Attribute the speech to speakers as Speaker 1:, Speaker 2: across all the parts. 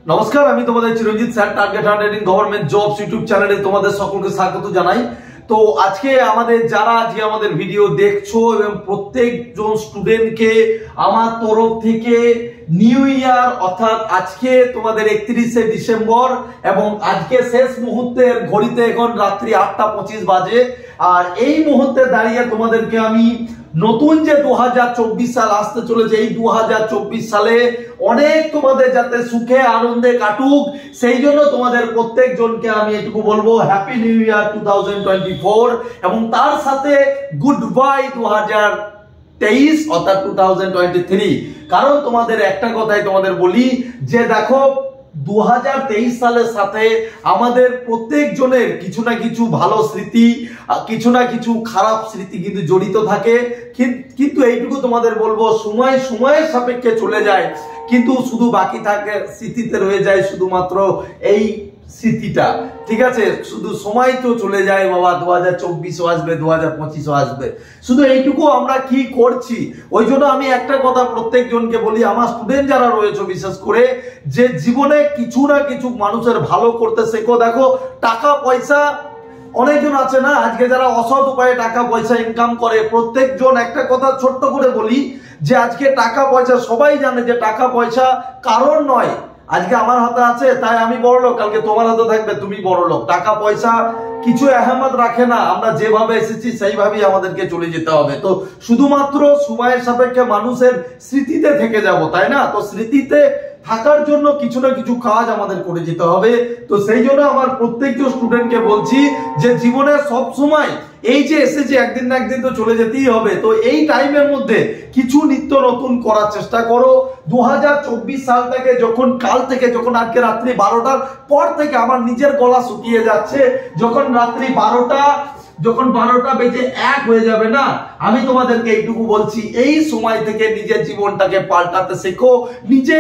Speaker 1: নমস্কার, আমি তোমাদের চিরঞ্জিত sir, target হান্ড্রেডিং government jobs YouTube চ্যানেলে তোমাদের সকলকে স্বাগত জানাই। তো আজকে যারা আমাদের ভিডিও দেখছো এবং প্রত্যেকজন স্টুডেন্টকে আমার তরফ থেকে নিউ ইয়ার, অর্থাৎ আজকে তোমাদের 31শে ডিসেম্বর এবং আজকে শেষ মুহূর্তের ঘড়িতে এখন রাত্রি 8:25 বাজে। আর এই মুহূর্তে দাঁড়িয়ে তোমাদেরকে আমি নতুন যে 2024 সাল আসতে চলেছে, এই 2024 সালে অনেক তোমাদের যাতে সুখে আনন্দে কাটুক, সেই জন্য তোমাদের প্রত্যেকজনকে আমি এটুকু বলবো হ্যাপি নিউ ইয়ার 2024 এবং তার সাথে গুড বাই 2023 অর্থাৎ 2023। কারণ তোমাদের একটা কথাই তোমাদের বলি যে দেখো, 2023 সালের সাথে আমাদের প্রত্যেকজনের কিছু না কিছু ভালো স্মৃতি, কিছু না কিছু খারাপ স্মৃতি কিন্তু জড়িত থাকে। কিন্তু এইটুকু তোমাদের বলবো, সময়ের সাপেক্ষে চলে যায়, কিন্তু শুধু বাকি থাকে স্মৃতিতে রয়ে যায় শুধুমাত্র এই স্মৃতিটা। ঠিক আছে, শুধু সময় তো চলে যায় বাবা, 2024 আসবে, 2025 আসবে, শুধু এইটুকু আমরা কি করছি। ওই জন্য আমি একটা কথা প্রত্যেকজনকে বলি, আমার স্টুডেন্ট যারা রয়েছে বিশেষ করে, যে জীবনে কিছু না কিছু মানুষের ভালো করতে শেখো। দেখো, টাকা পয়সা অনেকজন আছে না আজকে যারা অসৎ উপায়ে টাকা পয়সা ইনকাম করে। প্রত্যেকজন একটা কথা ছোট্ট করে বলি যে আজকে টাকা পয়সা, সবাই জানে যে টাকা পয়সা কারণ নয়। আজকে আমার হাতে আছে তাই আমি বড় লোক, কালকে তোমার হাতে থাকবে তুমি বড় লোক। টাকা পয়সা কিছু আহমেদ রাখে না, আমরা যেভাবে এসেছি সেইভাবেই আমাদেরকে চলে যেতে হবে। তো শুধুমাত্র সময়ের সাপেক্ষে মানুষের স্মৃতিতে থেকে যাব, তাই না? তো স্মৃতিতে থাকার জন্য কিছু না কিছু কাজ আমাদের করে যেতে হবে। তো সেই জন্য আমার প্রত্যেকজন স্টুডেন্টকে বলছি যে জীবনে সব সময় এই যে এসেছে, একদিন না একদিন তো চলে যেতেই হবে। তো এই টাইমের মধ্যে কিছু নিত্য নতুন করার চেষ্টা করো। 2024 সালটাকে কাল থেকে যখন আজকে রাত্রি 12টার পর থেকে আমার নিজের গলা শুকিয়ে যাচ্ছে, যখন রাত্রি 12টা বেজে 1 হয়ে যাবে না, আমি তোমাদেরকে এইটুকু বলছি, এই সময় থেকে নিজের জীবনটাকে পাল্টাতে শেখো, নিজে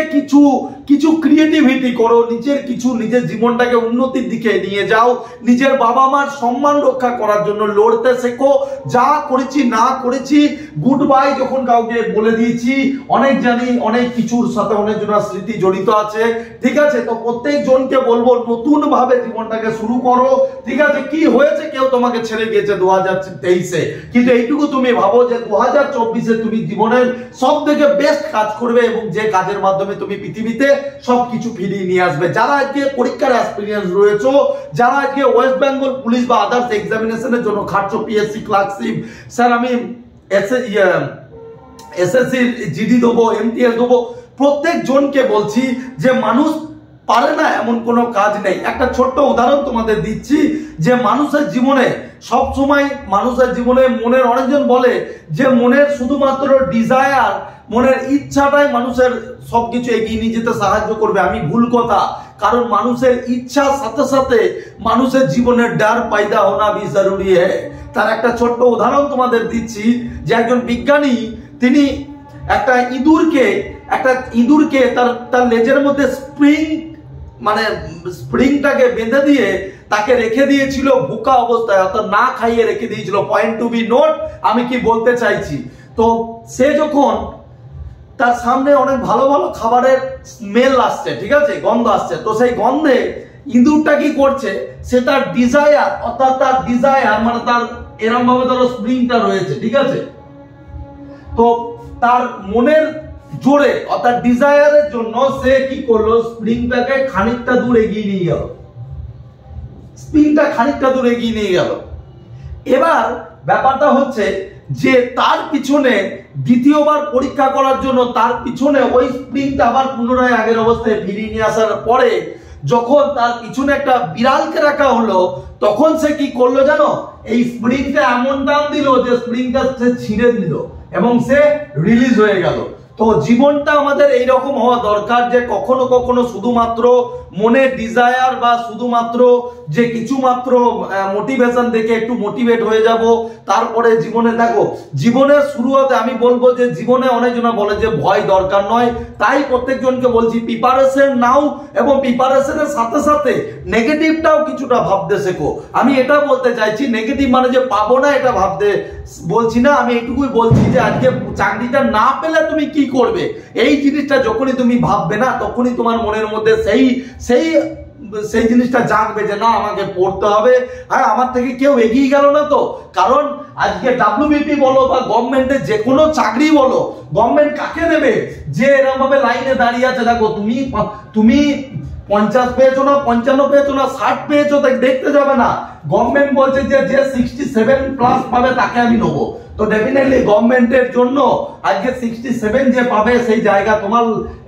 Speaker 1: কিছু ক্রিয়েটিভিটি করো, নিজের জীবনটাকে উন্নতির দিকে নিয়ে যাও, নিজের বাবা মার সম্মান রক্ষা করার জন্য লড়তে শেখো। যা করেছি না করেছি, গুড বাই যখন কাউকে বলে দিয়েছি, অনেক জানি অনেক কিছুর সাথে অনেকজনের স্মৃতি জড়িত আছে। ঠিক আছে, তো প্রত্যেকজনকে বলবো নতুন ভাবে জীবনটাকে শুরু করো। ঠিক আছে, কি হয়েছে, কেউ তোমাকে ছেড়ে গেছে 2023-এ, কিন্তু এইটুকু তুমি ভাবো যে 2024-এ তুমি জীবনের সব থেকে বেস্ট কাজ করবে এবং যে কাজের মাধ্যমে তুমি পৃথিবীতে সবকিছু ফিরিয়ে নিয়ে আসবে। যারা আজকে পরীক্ষার এক্সপিরিয়েন্স রয়েছে, যারা আজকে ওয়েস্ট বেঙ্গল পুলিশ বা আদার্স এক্সামিনেশনের জন্য খাটছো, পিএসসি ক্লার্কশিপ, স্যার আমি এসএসসি জিডি দেবো, এমটিএস দেবো, প্রত্যেকজনকে বলছি যে মানুষ পারে না এমন কোনো কাজ নেই। একটা ছোট্ট উদাহরণ তোমাদের দিচ্ছি, যে মানুষের জীবনে সবসময় মনের অনেকজন বলে যে মনের শুধুমাত্র ডিজায়ার, মনের ইচ্ছাটাই মানুষের সবকিছু এগিয়ে নিয়ে যেতে সাহায্য করবে। আমি ভুল কথা, কারণ মানুষের ইচ্ছার সাথে সাথে মানুষের জীবনের ডার পয়দা হোনা ভি জরুরি হ্যায়। তার একটা ছোট্ট উদাহরণ তোমাদের দিচ্ছি, যে একজন বিজ্ঞানী, তিনি একটা ইঁদুরকে তার লেজের মধ্যে স্প্রিংটাকে বেঁধে দিয়ে তাকে রেখে দিয়েছিল ভুকা অবস্থায়, অর্থাৎ না খাইয়ে রেখে দিয়েছিল। পয়েন্ট টু বি নোট, আমি কি বলতে চাইছি। তো সে যখন তার সামনে অনেক ভালো ভালো খাবারের স্মেল আসছে, ঠিক আছে, গন্ধ আসছে, তো সেই গন্ধে ইঁদুরটা কি করছে, সে তার ডিজায়ার, অর্থাৎ তার এরম ভাবে তার স্প্রিংটা রয়েছে, ঠিক আছে, তো তার মনের জোরে অর্থাৎ ডিজায়ারের জন্য সে কি করলো, স্প্রিংটাকে খানিকটা দূর এগিয়ে নিয়ে গেল। এবার ব্যাপারটা হচ্ছে যে তার পিছনে দ্বিতীয়বার পরীক্ষা করার জন্য তার পিছনে ওই স্প্রিংটা আবার পুনরায় আগের অবস্থায় ফিরিয়ে নিয়ে আসার পরে যখন তার পিছনে একটা বিড়ালকে রাখা হলো, তখন সে কি করলো জানো, এই স্প্রিংটা এমন টান দিল যে স্প্রিংটা সে ছিঁড়ে দিল এবং সে রিলিজ হয়ে গেল। তো জীবনটা আমাদের এইরকম হওয়া দরকার যে কখনো কখনো শুধুমাত্র মনে ডিজায়ার বা শুধুমাত্র যে কিছু মাত্র মোটিভেশন দেখে একটু মোটিভেট হয়ে যাব তারপরে জীবনে দেখো, জীবনের শুরুতে আমি বলবো যে জীবনে অনেকজন বলে যে ভয় দরকার নয়, তাই প্রত্যেকজনকে বলছি প্রিপারেশন নাও এবং প্রিপারেশনের সাথে সাথে নেগেটিভটাও কিছুটা ভাবতে শেখো। আমি এটা বলতে চাইছি নেগেটিভ মানে যে পাবো না এটা ভাবতে বলছি না, আমি এইটুকুই বলছি যে আজকে চাকরিটা না পেলে তুমি কি করবে, এই জিনিসটা যখনই তুমি ভাববে না তখনই তোমার মনের মধ্যে সেই জিনিসটা জাগবে যে না আমাকে পড়তে হবে, হ্যাঁ আমার থেকে কেউ এগিয়ে গেল না তো। কারণ আজকে WBP বলো বা গভর্নমেন্টের যে কোনো চাকরি বলো, গভর্নমেন্ট কাকে দেবে যে এরকম ভাবে লাইনে দাঁড়িয়ে আছে। দেখো তুমি 50 পেয়েছো না, 55 পেয়েছো না, 60 পেয়েছো দেখতে যাবে না, গভর্নমেন্ট বলছে যে 67 প্লাস পাবে তাকে আমি নেবো। তো ডেফিনেটলি গভর্নমেন্টের জন্য আজকে 67 যে পাবে সেই জায়গা তোমার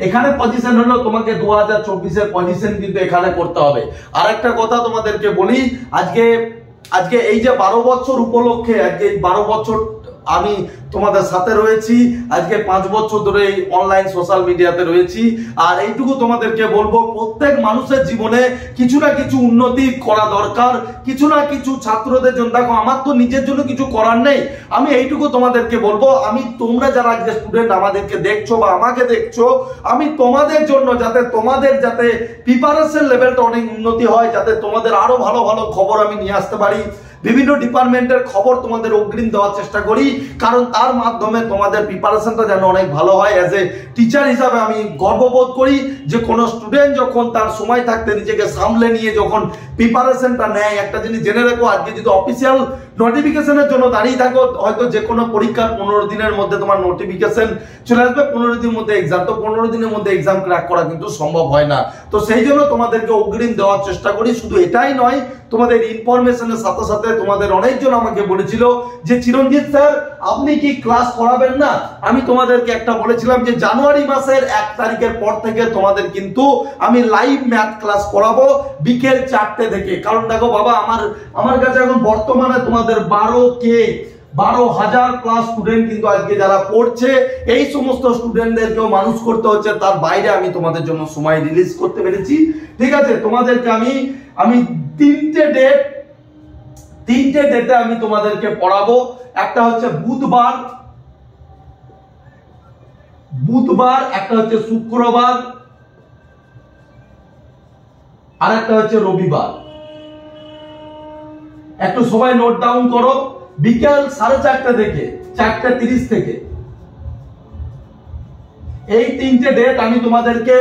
Speaker 1: এখানে পজিশন হলো, তোমাকে 2024-এর পজিশন কিন্তু এখানে করতে হবে। আর একটা কথা তোমাদেরকে বলি, আজকে এই যে 12 বছর উপলক্ষে, আজকে এই 12 বছর আমি তোমাদের সাথে রয়েছি, আজকে 5 বছর ধরে অনলাইন সোশ্যাল মিডিয়াতে রয়েছি। আর এইটুকু তোমাদেরকে বলবো প্রত্যেক মানুষের জীবনে কিছু না কিছু উন্নতি করা দরকার, কিছু না কিছু ছাত্রদের জন্য। দেখো আমার তো নিজের জন্য কিছু করার নেই, আমি এইটুকু তোমাদেরকে বলবো, আমি তোমরা যারা আজকে স্টুডেন্ট আমাদেরকে দেখছো বা আমাকে দেখছো, আমি তোমাদের জন্য যাতে প্রিপারেশন লেভেলটা অনেক উন্নতি হয়, যাতে তোমাদের আরো ভালো ভালো খবর আমি নিয়ে আসতে পারি, বিভিন্ন ডিপার্টমেন্টের খবর তোমাদের অগ্রিম দেওয়ার চেষ্টা করি, কারণ তার মাধ্যমে তোমাদের প্রিপারেশনটা যেন অনেক ভালো হয়। অ্যাজ এ টিচার হিসাবে আমি গর্ববোধ করি যে কোনো স্টুডেন্ট যখন তার সময় থাকতে নিজেকে সামলে নিয়ে যখন প্রিপারেশনটা নেয়। একটা জিনিস জেনে রাখো, আজকে যদি অফিসিয়াল নোটিফিকেশনের জন্য দাঁড়িয়ে থাকো, হয়তো যে কোনো পরীক্ষার 15 দিনের মধ্যে তোমার নোটিফিকেশন চলে আসবে, 15 দিনের মধ্যে এক্সাম, তো 15 দিনের মধ্যে এক্সাম ক্র্যাক করা কিন্তু সম্ভব হয় না। তো সেই জন্য তোমাদেরকে অগ্রিম দেওয়ার চেষ্টা করি। শুধু এটাই নয়, তোমাদের ইনফরমেশনের সাথে সাথে তোমাদের অনেকজন আমাকে বলেছিল যে চিরঞ্জিত স্যার আপনি কি ক্লাস করাবেন না। আমি তোমাদেরকে একটা বলেছিলাম যে জানুয়ারি মাসের 1 তারিখের পর থেকে তোমাদের কিন্তু আমি লাইভ ম্যাথ ক্লাস করাবো বিকেল 4টে থেকে। কারণ দেখো বাবা, আমার কাছে এখন বর্তমানে তোমাদের 12,000 প্লাস স্টুডেন্ট কিন্তু আজকে যারা পড়ছে, এই সমস্ত স্টুডেন্টদেরকেও মানুষ করতে হচ্ছে, তার বাইরে আমি তোমাদের জন্য সময় রিলিজ করতে পেরেছি। ঠিক আছে, তোমাদেরকে আমি 3টে ডেটে আমি তোমাদেরকে পড়াবো। একটা হচ্ছে বুধবার, একটা হচ্ছে শুক্রবার, আর একটা হচ্ছে রবিবার। একটু সবাই নোট ডাউন করো, বিকেল 4:30 থেকে 4:30 থেকে এই 3টে ডেট আমি তোমাদেরকে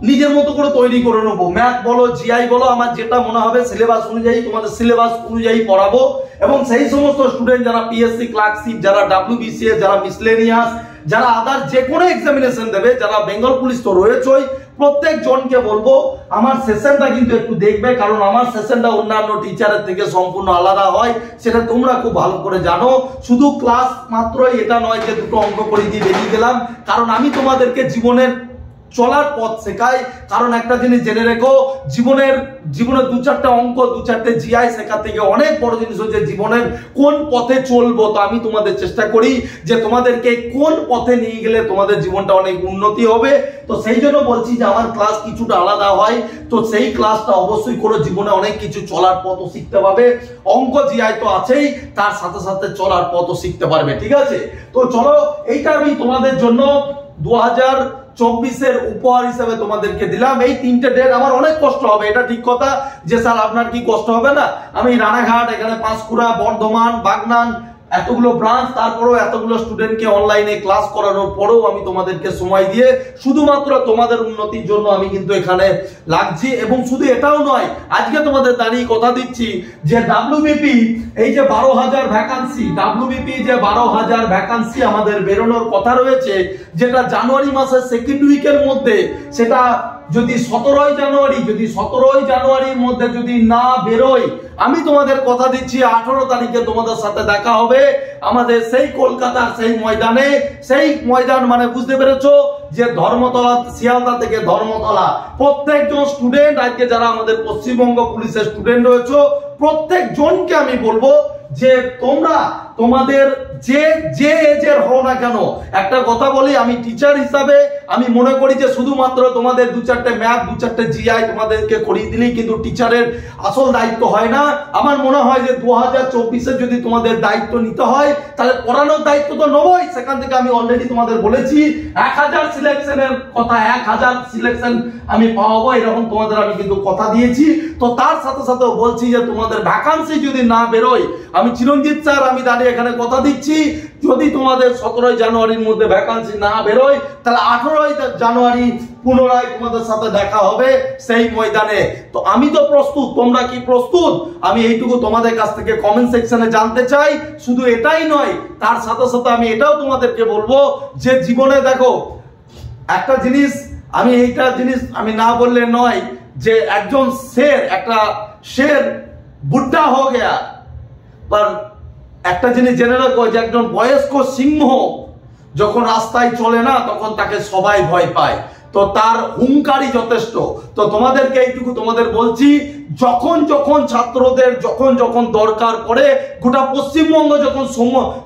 Speaker 1: নিজের মতো করে তৈরি করে নেবো। ম্যাথ বলো, জিআই বলো, আমার যেটা মনে হবে সিলেবাস অনুযায়ী তোমাদের সিলেবাস অনুযায়ী পড়াবো। এবং সেই সমস্ত স্টুডেন্ট যারা পিএসসি ক্লার্কশিপ, যারা WBCS, যারা মিসলেনিয়াস, যারা আদার যে কোনো এক্সামিনেশন দেবে, যারা বেঙ্গল পুলিশ তো রয়েছেই, প্রত্যেক জনকে বলবো আমার সেশনটা কিন্তু একটু দেখবে, কারণ আমার সেশনটা অন্যান্য টিচারের থেকে সম্পূর্ণ আলাদা হয়, সেটা তোমরা খুব ভালো করে জানো। শুধু ক্লাস মাত্রই এটা নয় যে দুটো অঙ্ক করে দিয়ে বেরিয়ে গেলাম, কারণ আমি তোমাদেরকে জীবনের চলার পথ শেখাই। কারণ একটা জিনিস জেনে রেখো, জীবনে 2-4টে অঙ্ক, 2-4টে জিআই শেখা থেকে অনেক বড় জিনিস হচ্ছে জীবনের কোন পথে চলবো। তো আমি তোমাদের চেষ্টা করি যে তোমাদেরকে কোন পথে নিয়ে গেলে তোমাদের জীবনটা অনেক উন্নতি হবে। তো সেই জন্য বলছি যে আমার ক্লাস কিছুটা আলাদা হয়, তো সেই ক্লাসটা অবশ্যই করে জীবনে অনেক কিছু চলার পথও শিখতে পারবে। অঙ্ক জিআই তো আছেই, তার সাথে সাথে চলার পথও শিখতে পারবে। ঠিক আছে, তো চলো এইটা আমি তোমাদের জন্য 2024-এর উপহার হিসেবে তোমাদেরকে দিলাম। এই 3টে ডেট আমার অনেক কষ্ট হবে, এটা ঠিক কথা যে স্যার আপনার কি কষ্ট হবে না। আমি রানাঘাট, এখানে পাঁশকুড়া, বর্ধমান, বাগনান, এতগুলো ব্রাঞ্চ, তারপরেও এতগুলো স্টুডেন্টকে অনলাইনে ক্লাস করানোর পরেও আমি তোমাদেরকে সময় দিয়ে শুধুমাত্র তোমাদের উন্নতির জন্য আমি কিন্তু এখানে লাগছি। এবং শুধু এটাও নয়, আজকে তোমাদের দাঁড়িয়ে কথা দিচ্ছি যে WBP এই যে 12,000 ভ্যাকান্সি, WBP যে 12,000 ভ্যাকান্সি আমাদের বেরোনোর কথা রয়েছে, যেটা জানুয়ারি মাসের সেকেন্ড উইকের মধ্যে, সেটা যদি 17ই জানুয়ারির মধ্যে যদি না বেরোয়, আমি তোমাদের কথা দিচ্ছি 18 তারিখে তোমাদের সাথে দেখা হবে আমাদের সেই কলকাতার সেই ময়দানে। সেই ময়দান মানে বুঝতে পেরেছো যে ধর্মতলা, শিয়ালদা থেকে ধর্মতলা। প্রত্যেকজন স্টুডেন্ট আজকে যারা আমাদের পশ্চিমবঙ্গ পুলিশের স্টুডেন্ট রয়েছে, প্রত্যেক জনকে আমি বলবো যে তোমরা তোমাদের যে যে এজের হও না কেন, একটা কথা বলি, আমি টিচার হিসাবে আমি মনে করি যে শুধুমাত্র তোমাদের 2-4টে ম্যাথ 2-4টে জিআই তোমাদেরকে করিয়ে দিলেই কিন্তু টিচারের আসল দায়িত্ব হয় না। আমার মনে হয় যে 2024-এ যদি তোমাদের দায়িত্ব নিতে হয় তাহলে পড়ানোর দায়িত্ব তো নেবই। সেখান থেকে আমি অলরেডি তোমাদের বলেছি 1000 সিলেকশনের কথা, 1000 সিলেকশন আমি পাওয়াবো এরকম তোমাদের আমি কিন্তু কথা দিয়েছি। তো তার সাথে সাথেও বলছি যে তোমাদের ভ্যাকান্সি যদি না বেরোয়, আমি চিরঞ্জিত স্যার আমি দাঁড়িয়ে এখানে কথা দিচ্ছি, যদি তোমাদের 17 জানুয়ারির মধ্যে ভ্যাকান্সি না বেরোয় তাহলে 18 জানুয়ারি পুনরায় তোমাদের সাথে দেখা হবে সেই ময়দানে। তো আমি তো প্রস্তুত, তোমরা কি প্রস্তুত? আমি এইটুকু তোমাদের কাছ থেকে কমেন্ট সেকশনে জানতে চাই। শুধু এটাই নয়, তার সাথে সাথে আমি এটাও তোমাদেরকে বলবো যে জীবনে দেখো একটা জিনিস, আমি এইটা জিনিস আমি না বললে নয় যে একজন শের, একটা শের বুড্ढा हो गया, पर একটা জিনিস জেনে রাখো যে একজন বয়স্ক সিংহ যখন রাস্তায় চলে না তখন তাকে সবাই ভয় পায়, তো তার হুঙ্কারই যথেষ্ট। তো তোমাদেরকে এইটুকু তোমাদের বলছি, যখন যখন ছাত্রদের যখন যখন দরকার পড়ে, গোটা পশ্চিমবঙ্গ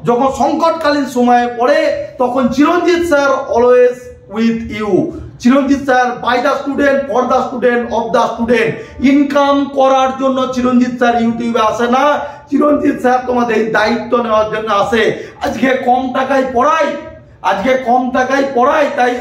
Speaker 1: যখন সংকটকালীন সময়ে পড়ে, তখন Chiranjit sir always with you. Chiranjit sir by the student, for the student, of the student. Income করার জন্য চিরঞ্জিত স্যার ইউটিউবে আসে না, চিরঞ্জিত স্যার তোমাদের দায়িত্ব নেওয়ার জন্য আসে। আজকে কম টাকায় পড়াই, তাই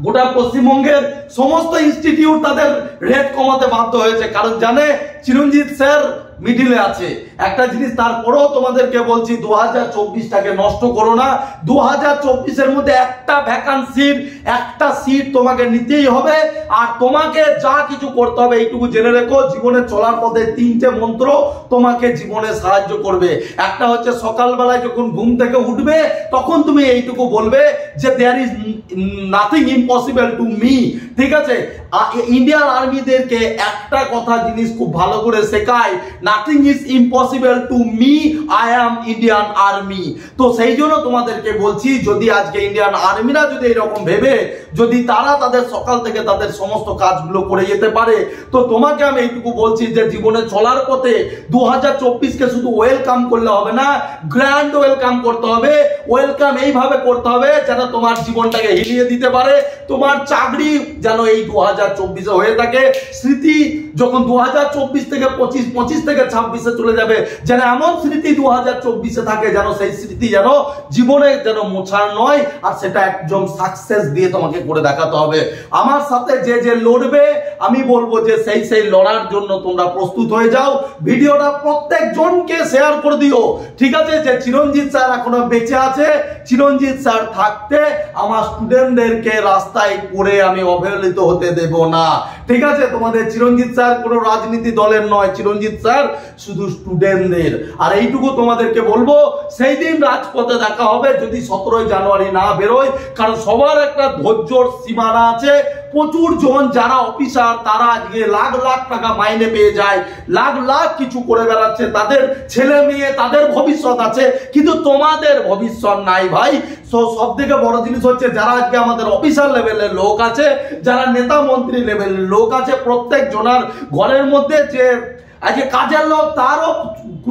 Speaker 1: গোটা পশ্চিমবঙ্গের সমস্ত ইনস্টিটিউট তাদের রেট কমাতে বাধ্য হয়েছে, কারণ জানে চিরঞ্জিত স্যার মিডিলে আছে। একটা জিনিস তারপরেও তোমাদেরকে বলছি, 2024টাকে নষ্ট করো না। 2024-এর মধ্যে একটা ভ্যাকান্সির একটা সিট তোমাকে নিতেই হবে। আর তোমাকে যা কিছু করতে হবে এইটুকু জেনে রেখো, জীবনে চলার পথে 3টে মন্ত্র তোমাকে জীবনে সাহায্য করবে। একটা হচ্ছে সকালবেলায় যখন ঘুম থেকে উঠবে তখন তুমি এইটুকু বলবে যে there is nothing impossible to me. ঠিক আছে, ইন্ডিয়ান আর্মিদেরকে একটা কথা জিনিস খুব ভালো করে শেখায়, nothing is impossible to me, I am Indian army. তো সেই জন্য তোমাদেরকে বলছি, যদি আজকে ইন্ডিয়ান আর্মিরা যদি এরকম ভেবে যদি তারা তাদের সকাল থেকে তাদের সমস্ত কাজগুলো করে যেতে পারে, তো তোমাকে আমি এইটুকু বলছি যে জীবনে চলার পথে 2024কে শুধু ওয়েলকাম করলে হবে না, গ্র্যান্ড ওয়েলকাম করতে হবে। ওয়েলকাম এইভাবে করতে হবে যেন তোমার জীবনটাকে হিলিয়ে দিতে পারে, তোমার চাকরি যেন এই 2024-এ হয়ে থাকে। স্মৃতি যখন 2024 থেকে 25 থেকে 26-এ চলে যাবে, যেন এমন স্মৃতি 2024-এ থাকে যেন সেই স্মৃতি যেন জীবনে যেন মোছার নয়, আর সেটা একদম সাকসেস দিয়ে তোমাকে করে দেখাতে হবে। আমার সাথে যে যে লড়বে আমি বলবো যে সেই লড়ার জন্য তোমরা প্রস্তুত হয়ে যাও। ভিডিওটা প্রত্যেকজনকে শেয়ার করে দিও। ঠিক আছে, যে চিরঞ্জিত স্যার এখনো বেঁচে আছে, চিরঞ্জিত স্যার থাকতে আমার স্টুডেন্টদেরকে রাস্তায় পড়ে আমি অবহেলিত হতে দেব না। ঠিক আছে, তোমাদের চিরঞ্জিত স্যার কোনো রাজনীতি দলের নয়, চিরঞ্জিত স্যার শুধু স্টুডেন্টদের। আর এইটুকু তোমাদেরকে বলবো, সেই দিন রাজপথে দেখা হবে যদি 17 জানুয়ারি না বেরোয়, কারণ সবার একটা ধৈর্যর সীমানা আছে। প্রচুর জন যারা অফিসার তারা আজকে লাখ লাখ টাকা মাইনে পেয়ে যায়, লাখ লাখ কিছু করে বেড়াচ্ছে, তাদের ছেলে মেয়ে তাদের ভবিষ্যৎ আছে, কিন্তু তোমাদের ভবিষ্যৎ নাই ভাই। সব থেকে বড় জিনিস হচ্ছে যারা আজকে আমাদের অফিসার লেভেলের লোক আছে, যারা নেতা মন্ত্রী লেভেলের লোক আছে, প্রত্যেক জনার ঘরের মধ্যে যে আজকে কাজের লোক তারও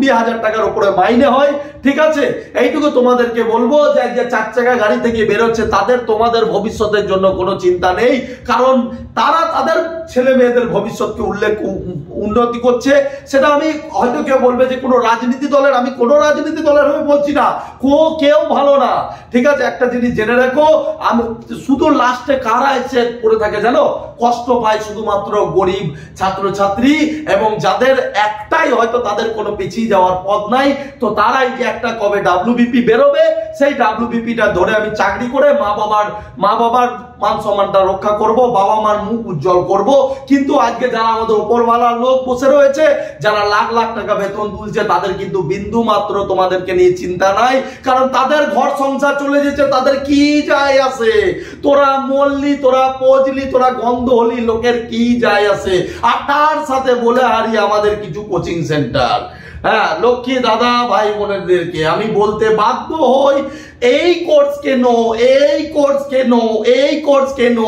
Speaker 1: 20,000 টাকার উপরে মাইনে হয়। ঠিক আছে, এইটুকু তোমাদেরকে বলবো যে 4 চাকা গাড়ি থেকে বেরোচ্ছে তাদের তোমাদের ভবিষ্যতের জন্য কোনো চিন্তা নেই, কারণ তারা তাদের ছেলে মেয়েদের ভবিষ্যৎকে উন্নতি করছে। সেটা আমি হয়তো কেউ বলবে যে কোনো রাজনীতি দলের, আমি কোনো রাজনীতি দলের হয়ে বলছি না, কেউ ভালো না। ঠিক আছে, একটা জিনিস জেনে রাখো, আমি শুধু লাস্টে কারা এসে পড়ে থাকে জানো, কষ্ট পায় শুধুমাত্র গরিব ছাত্রছাত্রী, এবং যাদের একটাই হয়তো তাদের কোনো পিছিয়ে যাওয়ার পথ নাই, তো তারাই যে একটা কবে WBP বেরোবে সেই WBPটা ধরে আমি চাকরি করে মা বাবার মান সম্মানটা রক্ষা করব, বাবা মার মুখ উজ্জ্বল করব। কিন্তু আজকে যারা আমাদের উপরওয়ালার লোক বসে রয়েছে, যারা লাখ লাখ টাকা বেতন তুলছে, তাদের কিন্তু বিন্দু মাত্র তোমাদেরকে নিয়ে চিন্তা নাই, কারণ তাদের ঘর সংসার চলে যেছে, তাদের কি যায় আসে? তোরা মরলি, তোরা পচলি, তোরা গন্ধ হলি, লোকের কি যায় আসে? আর তার সাথে বলে হারি আমাদের কিছু কোচিং সেন্টার। হ্যাঁ, লক্ষ্মী দাদা ভাই বোনেদেরকে আমি বলতে বাধ্য হই এই কোর্স কেন, এই কোর্স কেন, এই কোর্স কেন,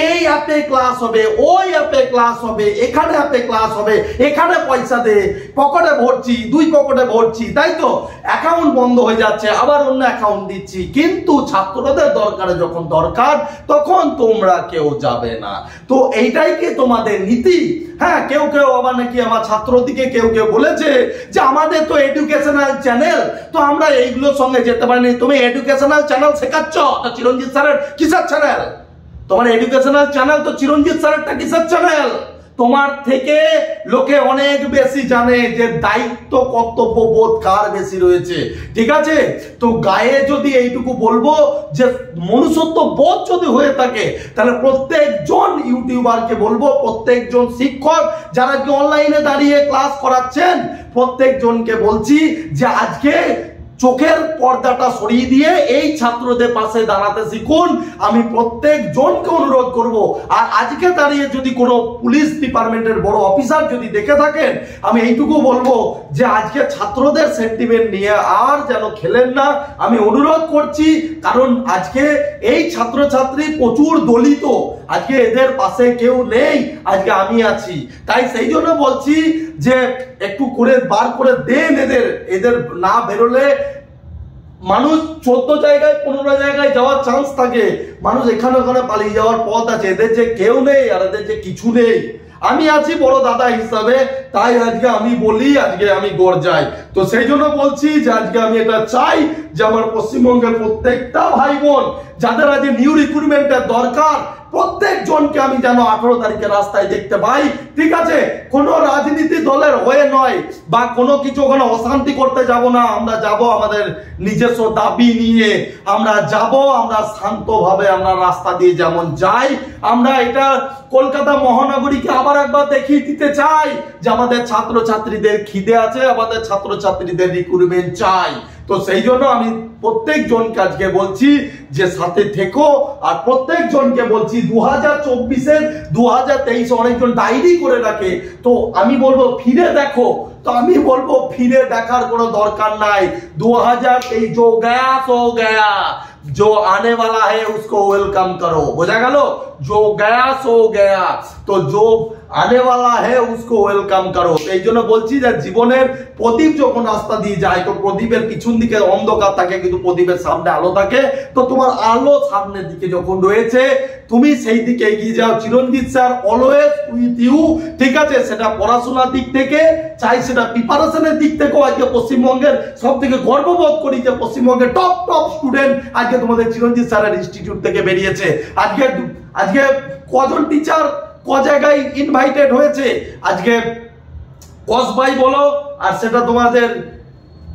Speaker 1: এই অ্যাপে ক্লাস হবে, ওই অ্যাপে ক্লাস হবে, এখানে অ্যাপে ক্লাস হবে, এখানে পয়সা দে, পকেটে ভরছি, 2 পকেটে ভরছি, তাই তো অ্যাকাউন্ট বন্ধ হয়ে যাচ্ছে, আবার অন্য অ্যাকাউন্ট দিচ্ছি, কিন্তু ছাত্রদের দরকারে যখন দরকার তখন তোমরা কেউ যাবে না। তো এইটাই কি তোমাদের নীতি? হ্যাঁ, কেউ কেউ আবার নাকি আমার ছাত্রদিকে কেউ কেউ বলেছে যে আমাদের তো এডুকেশনাল চ্যানেল, তো আমরা এইগুলোর সঙ্গে যেতে পারিনি। তুমি এডুকেশনাল চ্যানেল শেখাচ্ছ, তো চিরঞ্জিত স্যারের কিসের চ্যানেল? তোমার এডুকেশনাল চ্যানেল তো চিরঞ্জিত স্যারেরটা কিসের চ্যানেল? তোমার থেকে লোকে অনেক বেশি জানে যে দায়িত্ব কর্তব্য বোধ কার বেশি রয়েছে, ঠিক আছে? তো গায়ে যদি এইটুকু বলবো যে মনুষ্যত্ব বোধ যদি হয়ে থাকে, তাহলে প্রত্যেকজন ইউটিউবারকে বলবো, প্রত্যেকজন শিক্ষক যারা কি অনলাইনে দাঁড়িয়ে ক্লাস করাচ্ছেন, প্রত্যেকজনকে বলছি যে আজকে চোখের পর্দাটা সরিয়ে দিয়ে এই ছাত্রদের পাশে দাঁড়াতে শিখুন। আমি প্রত্যেক জনকে অনুরোধ করব। আর আজকে দাঁড়িয়ে যদি কোনো পুলিশ ডিপার্টমেন্টের বড় অফিসার যদি দেখে থাকেন, আমি এইটুকু বলবো যে আজকে ছাত্রদের সেন্টিমেন্ট নিয়ে আর যেন খেলেন না, আমি অনুরোধ করছি। কারণ আজকে এই ছাত্রছাত্রী প্রচুর দলিত, আজকে এদের পাশে কেউ নেই, আজকে আমি আছি। তাই সেই জন্য বলছি যে একটু করে বার করে দেন এদের না বেরোলে মানুষ 14 জায়গায় 15 জায়গায় যাওয়ার চান্স থাকে, মানুষ এখানে ওখানে পালিয়ে যাওয়ার পথ আছে। এদের যে কেউ নেই আর এদের যে কিছু নেই, আমি আছি বড় দাদা হিসাবে, তাই আজকে আমি বলি, আজকে আমি গর্জাই। তো সেই জন্য বলছি যে আজকে আমি এটা চাই যে আমার পশ্চিমবঙ্গের প্রত্যেকটা ভাই বোন যাদের আজকে নিউ রিক্রুটমেন্টের দরকার, প্রত্যেক জনকে আমি যেন 18 তারিখে রাস্তায় দেখতে পাই, ঠিক আছে? কোনো রাজনীতি দলের হয়ে নয় বা কোনো কিছু ওখানে অশান্তি করতে যাব না, আমরা যাব আমাদের নিজস্ব দাবি নিয়ে, আমরা যাব, আমরা শান্তভাবে আমরা রাস্তা দিয়ে যেমন যাই, আমরা এটা কলকাতা মহানগরীকে আবার একবার দেখিয়ে দিতে চাই যে আমাদের ছাত্রছাত্রীদের খিদে আছে, আমাদের ছাত্রছাত্রীদের রিক্রুটমেন্ট চাই। তো সেই জন্য আমি প্রত্যেক জনকে আজকে বলছি যে সাথে থেকো। আর প্রত্যেক জনকে বলছি 2024-এর 2023 অনেকজন ডায়েরি করে রাখে, তো আমি বলবো ফিরে দেখো। তো আমি বলবো ফিরে দেখার কোনো দরকার নাই। 2023 जो गया सो गया, जो आने वाला है उसको वेलकम करो। बुझा गया? जो गया सो गया, तो जो आने वाला है उसको वेलकम करो। এই জন্য বলছি যে জীবনের প্রদীপ যখন রাস্তা দিয়ে যায়, তো প্রদীপের পিছন দিকে অন্ধকার থাকে কিন্তু প্রদীপের সামনে আলো থাকে। তো তোমার আলো সামনের দিকে যখন রয়েছে, তুমি সেই দিকে এগিয়ে যাও। চিরঞ্জিত স্যার অলওয়েজ উইথ ইউ, ঠিক আছে? সেটা পড়াশোনার দিক থেকে চাই, সেটা প্রিপারেশনের দিক থেকেও আজকে পশ্চিমবঙ্গের সব থেকে গর্ববোধ করি যে পশ্চিমবঙ্গের টপ স্টুডেন্ট আজকে তোমাদের চিরঞ্জিত স্যারের ইনস্টিটিউট থেকে বেরিয়েছে। আজকে কজন টিচার ক জায়গায় ইনভাইটেড হয়েছে, আজকে কসবাই বলো, আর সেটা তোমাদের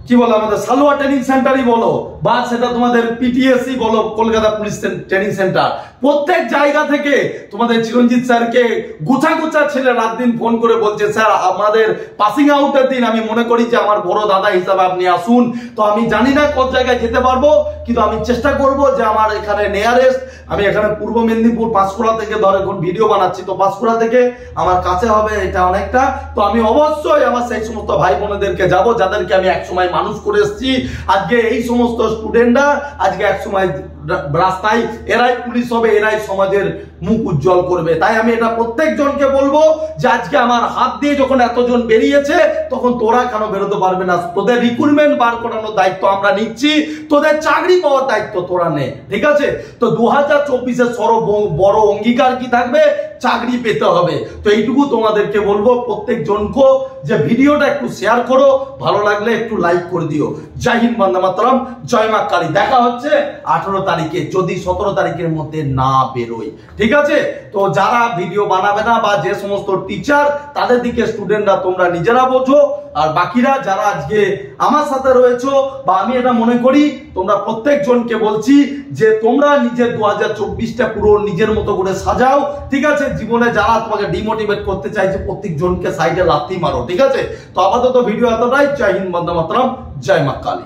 Speaker 1: কি বলো আমাদের সালোয়া ট্রেনিং সেন্টারই বলো, বা সেটা তোমাদের পিটিএসসি বলো, কলকাতা পুলিশ ট্রেনিং সেন্টার, প্রত্যেক জায়গা থেকে তোমাদের চিরঞ্জিত স্যারকে গুছা ছেলে রাত দিন ফোন করে বলছে স্যার আমাদের পাসিং আউটের দিন আমি মনে করি যে আমার বড় দাদা হিসাবে আপনি আসুন। তো আমি জানি না কোন জায়গায় যেতে পারবো, কিন্তু আমি চেষ্টা করব যে আমার এখানে নিয়ারেস্ট, আমি এখানে পূর্ব মেদিনীপুর পাঁশকুড়া থেকে ধর এখন ভিডিও বানাচ্ছি, তো পাঁশকুড়া থেকে আমার কাছে হবে এটা অনেকটা। তো আমি অবশ্যই আমার সেই সমস্ত ভাই বোনেদেরকে যাব যাদেরকে আমি একসময় মানুষ করে এসেছি। আজকে এই সমস্ত স্টুডেন্টরা আজকে একসময় রাস্তায়, এরাই পুলিশ হবে, এরাই সমাজের মুখ উজ্জ্বল করবে। তাই আমি এটা প্রত্যেক জনকে বলবো যে আজকে আমার হাত দিয়ে যখন এতজন বেরিয়েছে, তখন তোরা কেন বেরোতে পারবে না? তোদের রিক্রুটমেন্ট বার করানোর দায়িত্ব আমরা নিচ্ছি, তোদের চাকরি পাওয়ার দায়িত্ব তোরা নে, ঠিক আছে? তো 2024-এর বড় অঙ্গীকার কি থাকবে? চাকরি পেতে হবে। তো এইটুকু তোমাদেরকে বলবো প্রত্যেক জনকে যে ভিডিওটা একটু শেয়ার করো, ভালো লাগলে একটু লাইক করে দিও। জয় হিন্দ, বন্দে মাতরম, জয় মা কালী। দেখা হচ্ছে 18 তারিখে, যদি 17 তারিখের মধ্যে না বেরোই, ঠিক আছে? তো যারা ভিডিও বানাবে না বা যে সমস্ত টিচার, তাদের দিকে স্টুডেন্টরা তোমরা নিজেরা বোঝো, আর বাকিরা যারা আজকে আমার সাথে রয়েছো, বা আমি এটা মনে করি তোমরা প্রত্যেক জনকে বলছি যে তোমরা নিজের 2024টা পুরো নিজের মতো করে সাজাও, ঠিক আছে? জীবনে যারা তোমাকে ডিমোটিভেট করতে চাইছে প্রত্যেক জনকে সাইডে লাথি মারো, ঠিক আছে? তো আপাতত ভিডিও এতটাই। জয় হিন্দ, বন্দে মাতরম, জয় মা কালী।